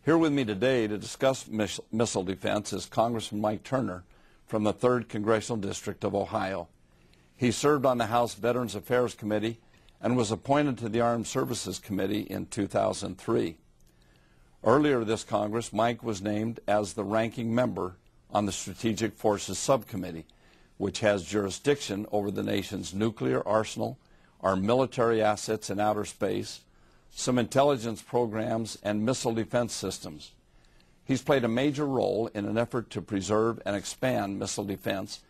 Here with me today to discuss missile defense is Congressman Mike Turner from the 3rd Congressional District of Ohio. He served on the House Veterans Affairs Committee and was appointed to the Armed Services Committee in 2003. Earlier this Congress, Mike was named as the ranking member on the Strategic Forces Subcommittee, which has jurisdiction over the nation's nuclear arsenal, our military assets in outer space, some intelligence programs, and missile defense systems. He's played a major role in an effort to preserve and expand missile defense,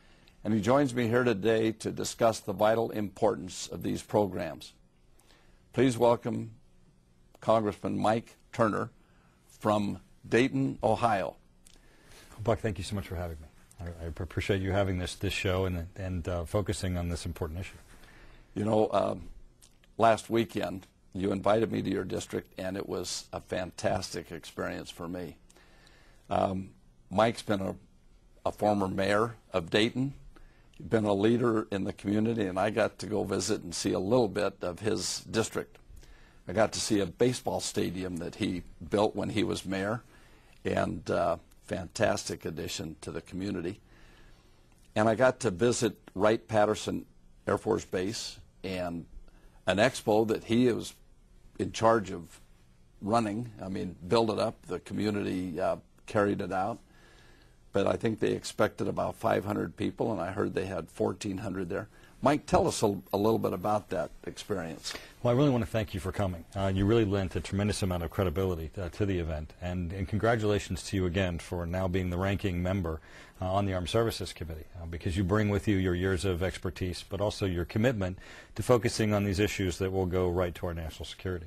and he joins me here today to discuss the vital importance of these programs. Please welcome Congressman Mike Turner from Dayton, Ohio. Buck, thank you so much for having me. I appreciate you having this show and focusing on this important issue. You know, last weekend you invited me to your district, and it was a fantastic experience for me. Mike's been a former mayor of Dayton, been a leader in the community, and I got to go visit and see a little bit of his district. I got to see a baseball stadium that he built when he was mayor, and fantastic addition to the community. And I got to visit Wright-Patterson Air Force Base and an expo that he was in charge of running. I mean, build it up. The community carried it out. But I think they expected about 500 people, and I heard they had 1,400 there. Mike, tell us a little bit about that experience. Well, I really want to thank you for coming. You really lent a tremendous amount of credibility to the event, and congratulations to you again for now being the ranking member on the Armed Services Committee, because you bring with you your years of expertise, but also your commitment to focusing on these issues that will go right to our national security.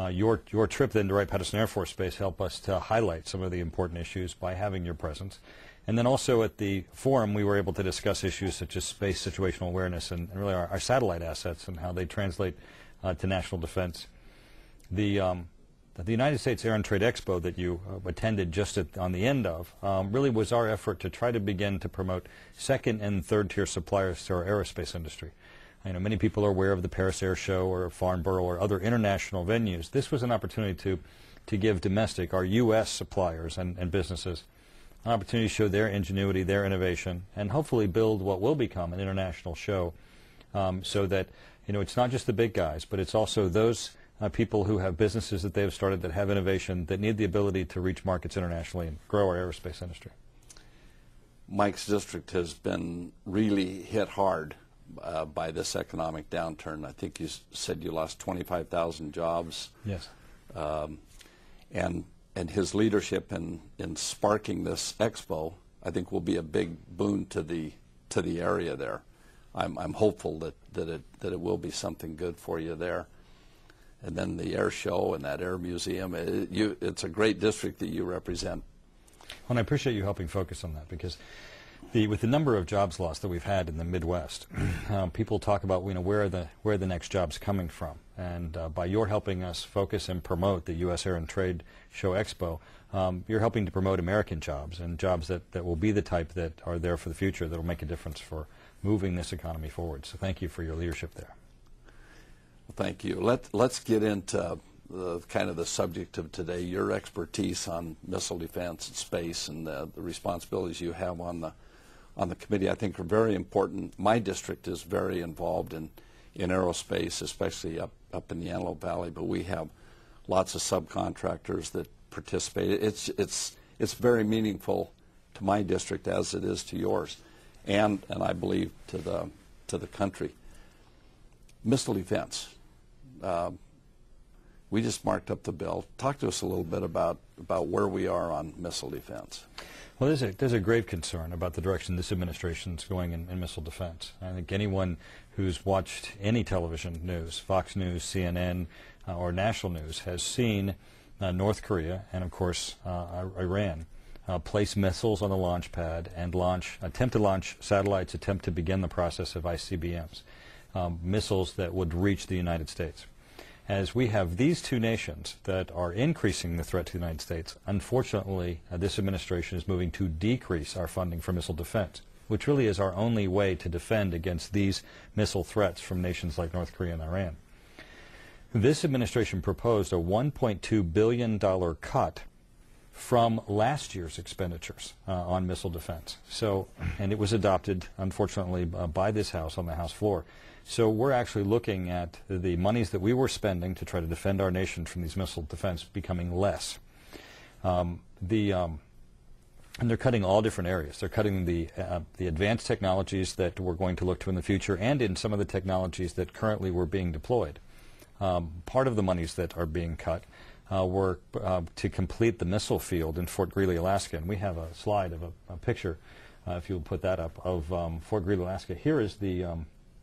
Your trip then to Wright-Patterson Air Force Base helped us to highlight some of the important issues by having your presence. And then also at the forum, we were able to discuss issues such as space situational awareness and really our satellite assets and how they translate to national defense. The United States Air and Trade Expo that you attended just on the end of really was our effort to try to begin to promote second and third tier suppliers to our aerospace industry. I know many people are aware of the Paris Air Show or Farnborough or other international venues. This was an opportunity to give domestic, our U.S. suppliers and businesses, an opportunity to show their ingenuity, their innovation, and hopefully build what will become an international show, so that it's not just the big guys, but it's also those people who have businesses that they have started that have innovation that need the ability to reach markets internationally and grow our aerospace industry. Mike's district has been really hit hard by this economic downturn. I think you said you lost 25,000 jobs. Yes. And his leadership in sparking this expo, I think, will be a big boon to the area there. I'm hopeful that it will be something good for you there. And then the air show and that air museum, it's a great district that you represent. Well, and I appreciate you helping focus on that, because with the number of jobs lost that we've had in the Midwest, people talk about where are the next jobs coming from, and by your helping us focus and promote the U.S. Air and Trade Show Expo, you're helping to promote American jobs and jobs that will be the type that are there for the future, that will make a difference for moving this economy forward. So thank you for your leadership there. Well, thank you. Let's get into kind of the subject of today, your expertise on missile defense and space, and the responsibilities you have on the committee, I think, are very important. My district is very involved in aerospace, especially up in the Antelope Valley, but we have lots of subcontractors that participate. It's very meaningful to my district, as it is to yours, and I believe to the country. Missile defense. We just marked up the bill. Talk to us a little bit about where we are on missile defense. Well, there's a grave concern about the direction this administration is going in missile defense. I think anyone who's watched any television news, Fox News, CNN, or national news, has seen North Korea and, of course, Iran place missiles on the launch pad and attempt to launch satellites, attempt to begin the process of ICBMs, missiles that would reach the United States. As we have these two nations that are increasing the threat to the United States, unfortunately, this administration is moving to decrease our funding for missile defense, which really is our only way to defend against these missile threats from nations like North Korea and Iran. This administration proposed a $1.2 billion cut from last year's expenditures on missile defense. So, and it was adopted, unfortunately, by this House on the House floor. So we're actually looking at the monies that we were spending to try to defend our nation from these missile defense becoming less. And they're cutting all different areas. They're cutting the advanced technologies that we're going to look to in the future, and in some of the technologies that currently were being deployed. Part of the monies that are being cut were to complete the missile field in Fort Greely, Alaska. And we have a slide of a picture, if you'll put that up, of Fort Greely, Alaska. Here is the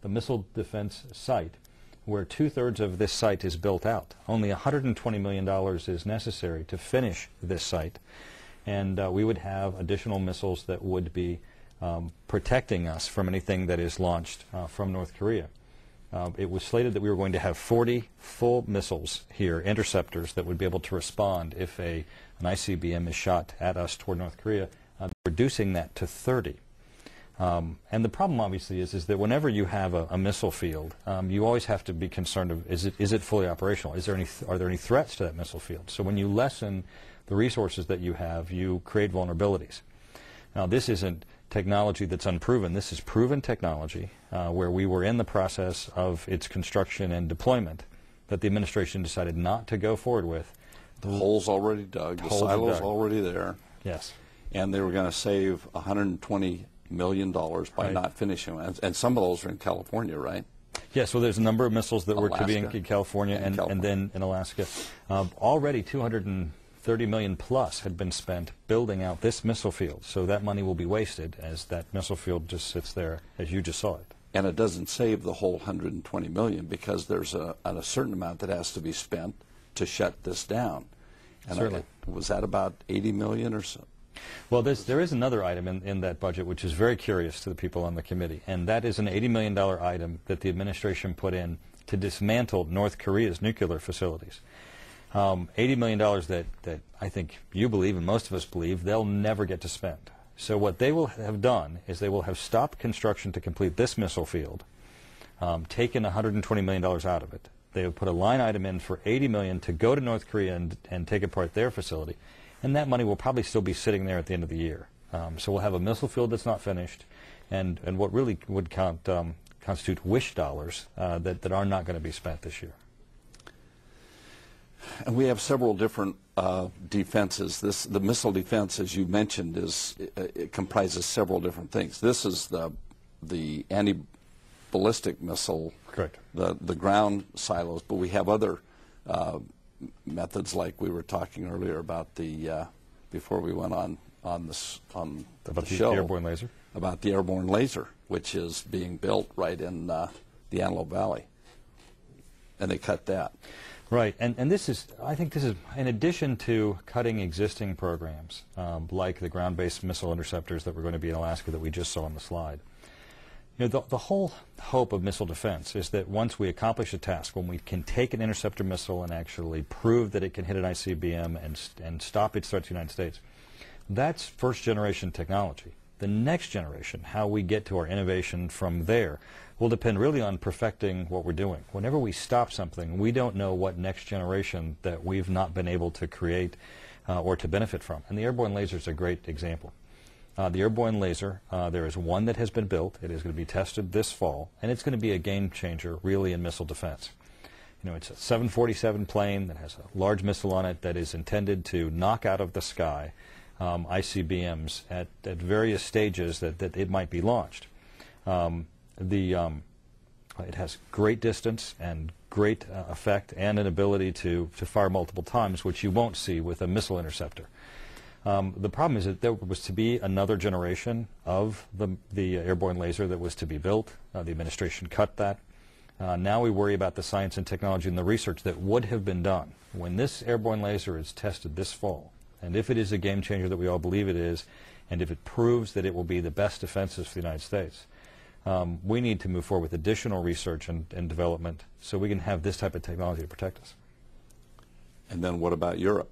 missile defense site, where 2/3 of this site is built out. Only $120 million is necessary to finish this site. And we would have additional missiles that would be protecting us from anything that is launched from North Korea. It was slated that we were going to have 40 full missiles here, interceptors, that would be able to respond if an ICBM is shot at us toward North Korea, reducing that to 30. And the problem, obviously, is that whenever you have a missile field, you always have to be concerned of, is it fully operational? Are there any threats to that missile field? So when you lessen the resources that you have, you create vulnerabilities. Now, this isn't technology that's unproven. This is proven technology where we were in the process of its construction and deployment that the administration decided not to go forward with. The hole's already dug. The silo's already there. Yes. And they were going to save $120 million by not finishing them. And some of those are in California, right? Yes, well, there's a number of missiles that were to be in California and then in Alaska. Already $230 million plus had been spent building out this missile field. So that money will be wasted as that missile field just sits there as you just saw it. And it doesn't save the whole $120 million because there's a certain amount that has to be spent to shut this down. And certainly. Was that about $80 million or so? Well, there is another item in that budget which is very curious to the people on the committee, and that is an $80 million item that the administration put in to dismantle North Korea's nuclear facilities. $80 million that I think you believe and most of us believe they'll never get to spend. So what they will have done is they will have stopped construction to complete this missile field, taken $120 million out of it. They have put a line item in for $80 million to go to North Korea and take apart their facility. And that money will probably still be sitting there at the end of the year. So we'll have a missile field that's not finished, and what really would constitute wish dollars that are not going to be spent this year. And we have several different defenses. The missile defense, as you mentioned, it comprises several different things. This is the anti-ballistic missile, correct? The ground silos, but we have other methods, like we were talking earlier about before we went on the show, the airborne laser, about the airborne laser, which is being built right in the Antelope Valley, and they cut that. Right, and I think this is in addition to cutting existing programs like the ground-based missile interceptors that were going to be in Alaska that we just saw on the slide. You know, the whole hope of missile defense is that once we accomplish a task, when we can take an interceptor missile and actually prove that it can hit an ICBM and stop its threat to the United States, that's first-generation technology. The next generation, how we get to our innovation from there, will depend really on perfecting what we're doing. Whenever we stop something, we don't know what next generation that we've not been able to create or to benefit from. And the airborne laser is a great example. The airborne laser, there is one that has been built. It is going to be tested this fall, and it's going to be a game changer, really, in missile defense. You know, it's a 747 plane that has a large missile on it that is intended to knock out of the sky ICBMs at various stages that it might be launched. It has great distance and great effect and an ability to fire multiple times, which you won't see with a missile interceptor. The problem is that there was to be another generation of the airborne laser that was to be built. The administration cut that. Now we worry about the science and technology and the research that would have been done. When this airborne laser is tested this fall, and if it is a game changer that we all believe it is, and if it proves that it will be the best defenses for the United States, we need to move forward with additional research and development so we can have this type of technology to protect us. And then what about Europe?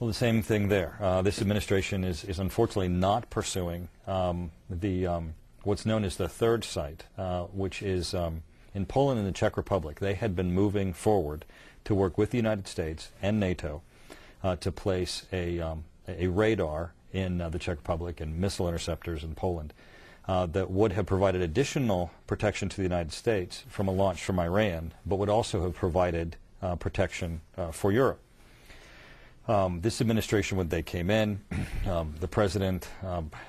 Well, the same thing there. This administration is unfortunately not pursuing what's known as the third site, which is in Poland and the Czech Republic. They had been moving forward to work with the United States and NATO to place a radar in the Czech Republic and missile interceptors in Poland that would have provided additional protection to the United States from a launch from Iran, but would also have provided protection for Europe. This administration, when they came in, the president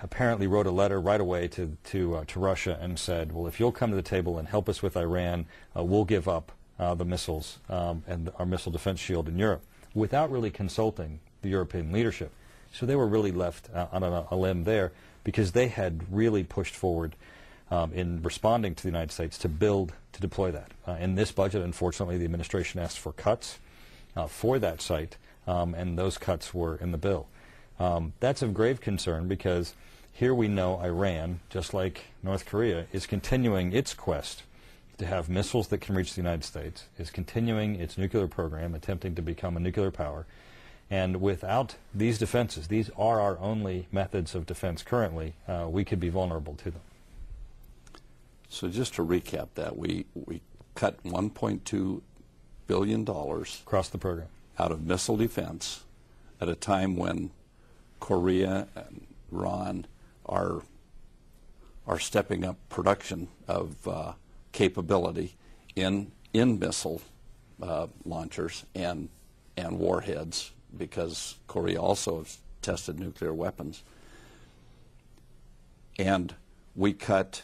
apparently wrote a letter right away to Russia and said, well, if you'll come to the table and help us with Iran, we'll give up the missiles and our missile defense shield in Europe, without really consulting the European leadership. So they were really left on a limb there, because they had really pushed forward in responding to the United States to deploy that. In this budget, unfortunately, the administration asked for cuts for that site, and those cuts were in the bill. That's of grave concern, because here we know Iran, just like North Korea, is continuing its quest to have missiles that can reach the United States, is continuing its nuclear program, attempting to become a nuclear power. And without these defenses, these are our only methods of defense currently, we could be vulnerable to them. So just to recap that, we cut $1.2 billion across the program out of missile defense at a time when Korea and Iran are stepping up production of capability in missile launchers and warheads, because Korea also has tested nuclear weapons. And we cut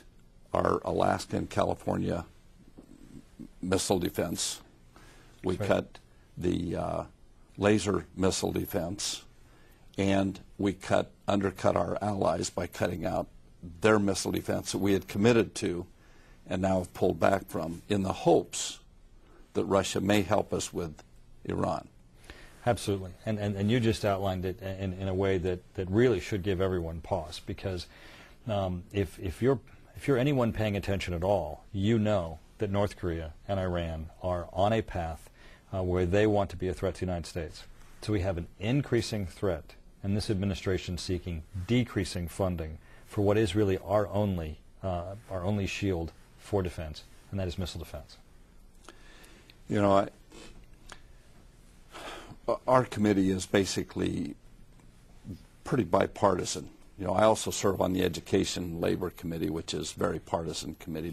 our Alaska and California missile defense. We cut the laser missile defense, and we undercut our allies by cutting out their missile defense that we had committed to and now have pulled back from, in the hopes that Russia may help us with Iran. Absolutely. And you just outlined it in a way that really should give everyone pause, because if you're anyone paying attention at all, you know that North Korea and Iran are on a path where they want to be a threat to the United States. So we have an increasing threat, and this administration seeking decreasing funding for what is really our only shield for defense, and that is missile defense. You know, our committee is basically pretty bipartisan. You know, I also serve on the Education Labor Committee, which is a very partisan committee.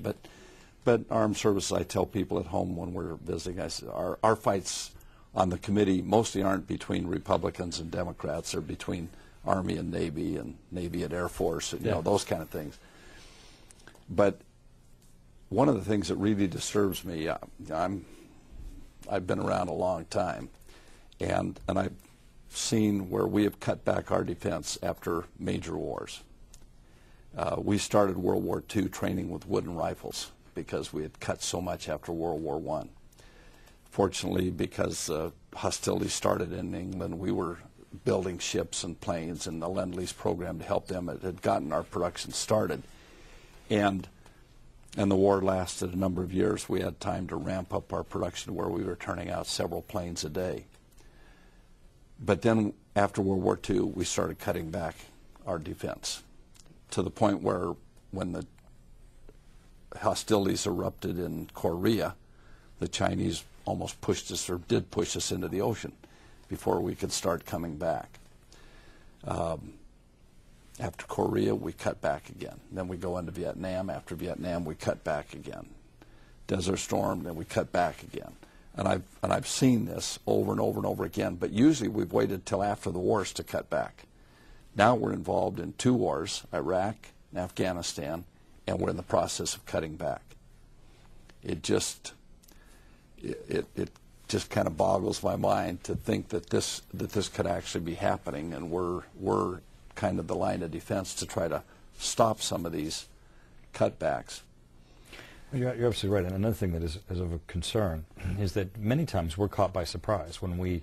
But Armed Services, I tell people at home when we're visiting, I say, our fights on the committee mostly aren't between Republicans and Democrats. They're between Army and Navy and Air Force, and, you know, those kind of things. But one of the things that really disturbs me, I've been around a long time, and I've seen where we have cut back our defense after major wars. We started World War II training with wooden rifles because we had cut so much after World War I. Fortunately, because hostilities started in England, we were building ships and planes, and the Lend-Lease program to help them, it had gotten our production started. And the war lasted a number of years. We had time to ramp up our production where we were turning out several planes a day. But then after World War II, we started cutting back our defense to the point where when the hostilities erupted in Korea, the Chinese almost pushed us, or did push us, into the ocean before we could start coming back. After Korea, we cut back again. Then we go into Vietnam. After Vietnam, we cut back again. Desert Storm, then we cut back again. And I've seen this over and over and over again, but usually we've waited till after the wars to cut back. Now we're involved in 2 wars, Iraq and Afghanistan, and we're in the process of cutting back. It just kind of boggles my mind to think that this could actually be happening, and we're kind of the line of defense to try to stop some of these cutbacks. You're absolutely right. And another thing that is of a concern is that many times we're caught by surprise when we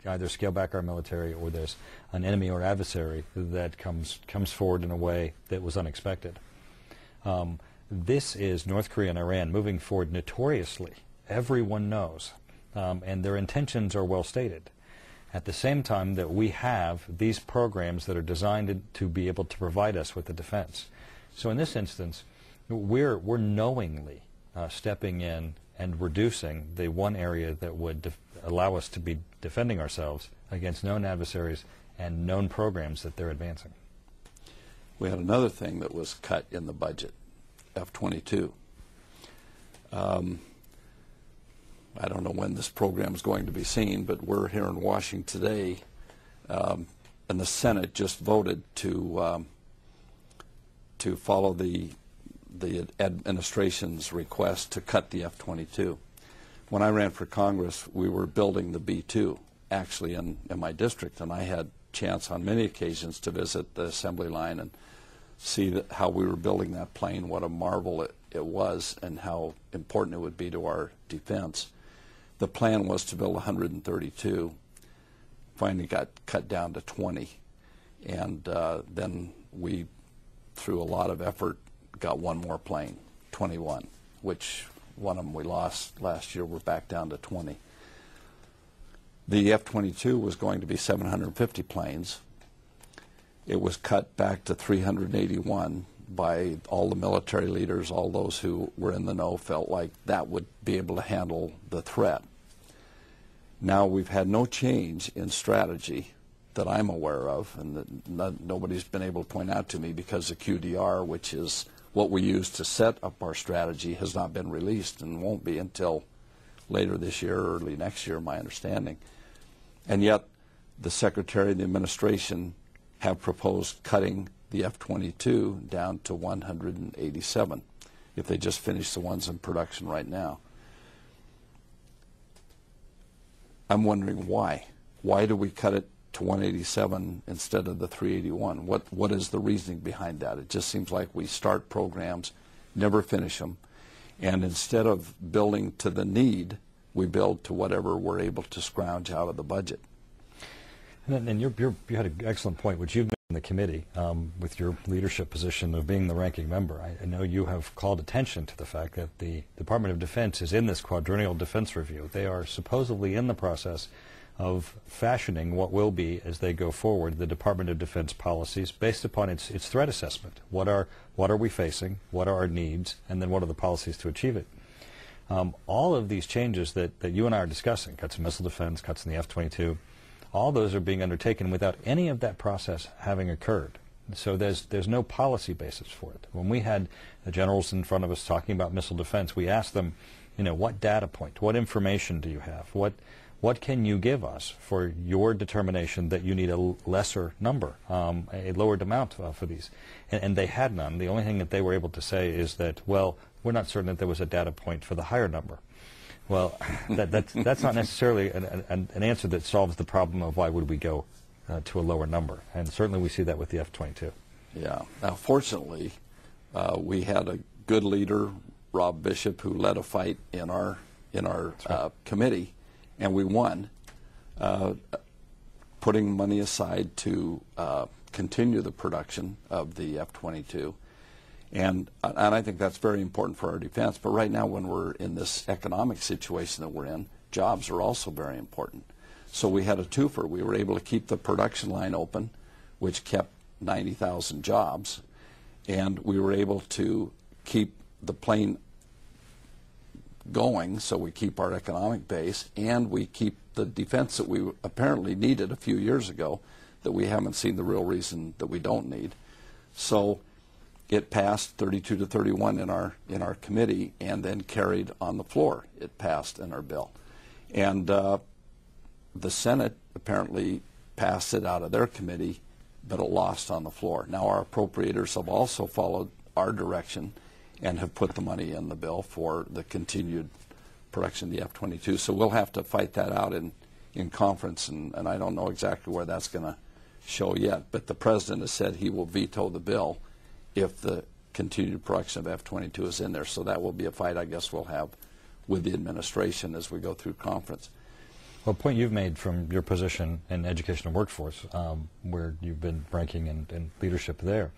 either scale back our military, or there's an enemy or adversary that comes forward in a way that was unexpected. This is North Korea and Iran moving forward notoriously. Everyone knows, and their intentions are well stated. At the same time that we have these programs that are designed to be able to provide us with the defense. So in this instance, we're knowingly stepping in and reducing the one area that would allow us to be defending ourselves against known adversaries and known programs that they're advancing. We had another thing that was cut in the budget, F-22. I don't know when this program is going to be seen, but we're here in Washington today, and the Senate just voted to follow the administration's request to cut the F-22. When I ran for Congress, we were building the B-2, actually in my district, and I had chance on many occasions to visit the assembly line and see how we were building that plane, what a marvel it was, and how important it would be to our defense. The plan was to build 132, finally got cut down to 20, and then we, through a lot of effort, got one more plane, 21, which one of them we lost last year. We're back down to 20. The F-22 was going to be 750 planes. It was cut back to 381 by all the military leaders. All those who were in the know felt like that would be able to handle the threat. Now we've had no change in strategy that I'm aware of, and that nobody's been able to point out to me, because the QDR, which is what we use to set up our strategy, has not been released and won't be until later this year or early next year, my understanding. And yet the Secretary and the administration have proposed cutting the F-22 down to 187 if they just finish the ones in production right now. I'm wondering why. Why do we cut it to 187 instead of the 381? What is the reasoning behind that? It just seems like we start programs, never finish them, and instead of building to the need, we build to whatever we're able to scrounge out of the budget. And you had an excellent point, which you've made in the committee with your leadership position of being the ranking member. I know you have called attention to the fact that the Department of Defense is in this quadrennial defense review. They are supposedly in the process of fashioning what will be, as they go forward, the Department of Defense policies based upon its threat assessment. What are we facing? What are our needs? And then what are the policies to achieve it? All of these changes that you and I are discussing, cuts in missile defense, cuts in the F-22, all those are being undertaken without any of that process having occurred. So there's no policy basis for it. When we had the generals in front of us talking about missile defense, we asked them, what data point, what information do you have? What can you give us for your determination that you need a lesser number, a lowered amount for these? And they had none. The only thing that they were able to say is that, well, we're not certain that there was a data point for the higher number. Well, that's not necessarily an answer that solves the problem of why would we go to a lower number. And certainly we see that with the F-22. Yeah. Now, fortunately, we had a good leader, Rob Bishop, who led a fight in our committee, and we won, putting money aside to continue the production of the F-22. And I think that's very important for our defense. But right now, when we're in this economic situation that we're in, jobs are also very important. So we had a twofer. We were able to keep the production line open, which kept 90,000 jobs, and we were able to keep the plane going, so we keep our economic base, and we keep the defense that we apparently needed a few years ago that we haven't seen the real reason that we don't need. So it passed 32 to 31 in our committee, and then carried on the floor. It passed in our bill. And the Senate apparently passed it out of their committee, but it lost on the floor. Now our appropriators have also followed our direction and have put the money in the bill for the continued production of the F-22. So we'll have to fight that out in conference, and I don't know exactly where that's going to show yet. But the President has said he will veto the bill if the continued production of F-22 is in there. So that will be a fight, I guess, we'll have with the administration as we go through conference. Well, a point you've made from your position in education and workforce, where you've been ranking in leadership there,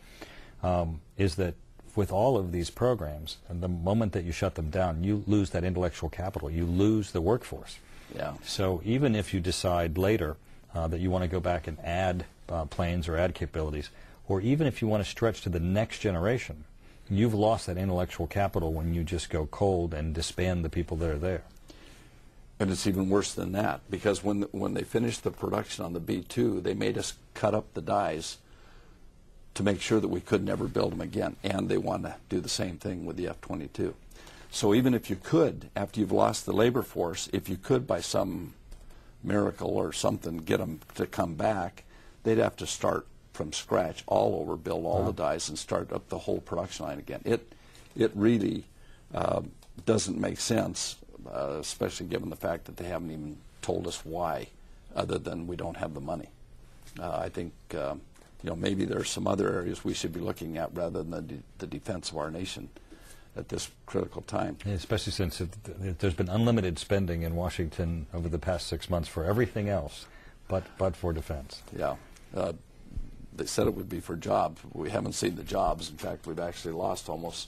is that with all of these programs, and the moment that you shut them down, you lose that intellectual capital. You lose the workforce. Yeah. So even if you decide later that you want to go back and add planes or add capabilities, or even if you want to stretch to the next generation, you've lost that intellectual capital when you just go cold and disband the people that are there. And it's even worse than that, because when they finished the production on the B-2, they made us cut up the dies to make sure that we could never build them again, and they want to do the same thing with the F-22. So even if you could, after you've lost the labor force, if you could by some miracle or something get them to come back, they'd have to start from scratch all over, build all the dies, and start up the whole production line again. It really doesn't make sense, especially given the fact that they haven't even told us why, other than we don't have the money. I think maybe there are some other areas we should be looking at rather than the defense of our nation at this critical time. Yeah, especially since there's been unlimited spending in Washington over the past 6 months for everything else but for defense. Yeah. They said it would be for jobs. We haven't seen the jobs. In fact, we've actually lost almost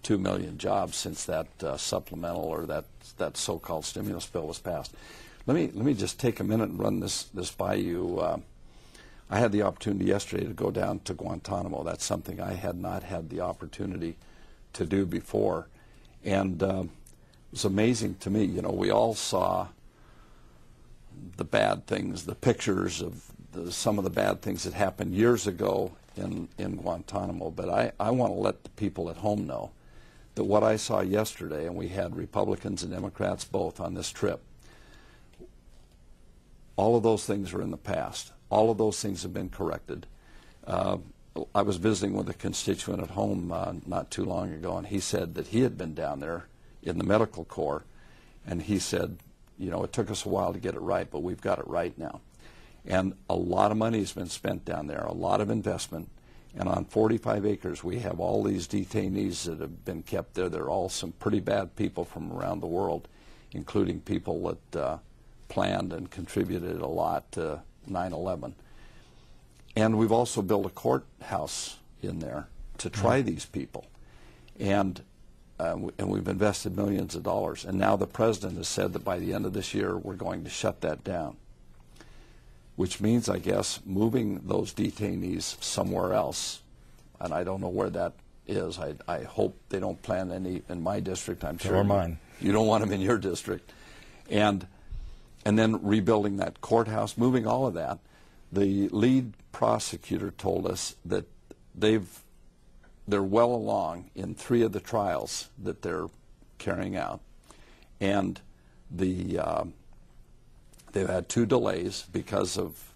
2 million jobs since that supplemental or that so-called stimulus bill was passed. Let me just take a minute and run this by you. I had the opportunity yesterday to go down to Guantanamo. That's something I had not had the opportunity to do before, and it was amazing to me. You know, we all saw the bad things, the pictures of some of the bad things that happened years ago in Guantanamo, but I want to let the people at home know that what I saw yesterday, and we had Republicans and Democrats both on this trip, all of those things are in the past. All of those things have been corrected. I was visiting with a constituent at home not too long ago, and he said that he had been down there in the medical corps, and he said, you know, it took us a while to get it right, but we've got it right now. And a lot of money has been spent down there, a lot of investment, and on 45 acres we have all these detainees that have been kept there. They're all some pretty bad people from around the world, including people that planned and contributed a lot to 9/11. And we've also built a courthouse in there to try these people. And we've invested millions of dollars. And now the president has said that by the end of this year, we're going to shut that down, which means, I guess, moving those detainees somewhere else. And I don't know where that is. I hope they don't plan any in my district. I'm sure. Or mine. You don't want them in your district. And then rebuilding that courthouse, moving all of that. The lead prosecutor told us that they're well along in 3 of the trials that they're carrying out, and they've had 2 delays because of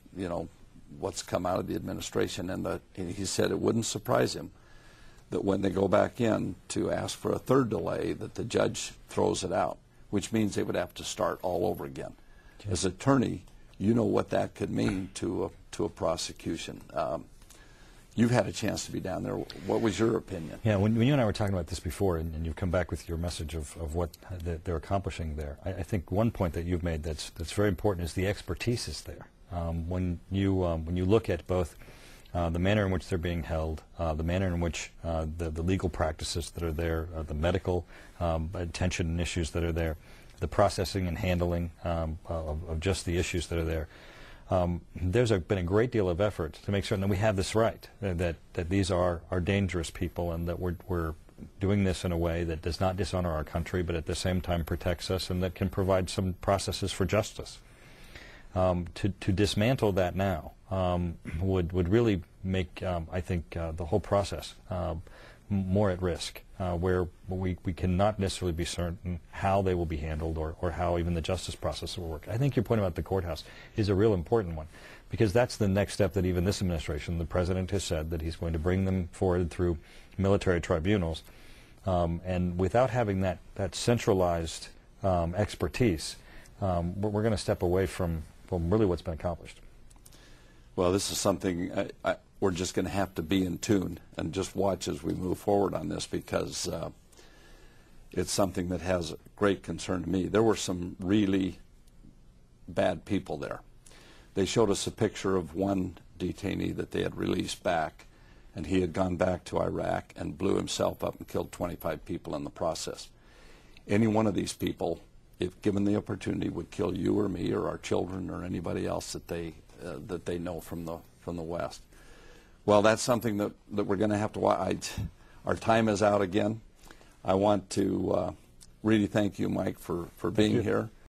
what's come out of the administration, and he said it wouldn't surprise him that when they go back in to ask for a 3rd delay, that the judge throws it out, which means they would have to start all over again. Okay. As an attorney, you know what that could mean to a prosecution. You've had a chance to be down there. What was your opinion? Yeah, when you and I were talking about this before, and you've come back with your message of what they're accomplishing there, I think one point that you've made that's very important is the expertise is there. When you look at both the manner in which they're being held, the manner in which the legal practices that are there, the medical attention and issues that are there, the processing and handling of just the issues that are there. There's been a great deal of effort to make certain that we have this right, that these are dangerous people, and that we're doing this in a way that does not dishonor our country, but at the same time protects us, and that can provide some processes for justice. To dismantle that now would really make, I think, the whole process more at risk, where we cannot necessarily be certain how they will be handled or how even the justice process will work. I think your point about the courthouse is a real important one, because that's the next step that even this administration, the president has said that he's going to bring them forward through military tribunals, and without having that centralized expertise, we're going to step away from really what's been accomplished. Well, this is something we're just going to have to be in tune and just watch as we move forward on this, because it's something that has great concern to me. There were some really bad people there. They showed us a picture of one detainee that they had released back, and he had gone back to Iraq and blew himself up and killed 25 people in the process. Any one of these people, if given the opportunity, would kill you or me or our children or anybody else that they know from the West. Well, that's something that we're going to have to watch. Our time is out again. I want to really thank you, Mike, for being here.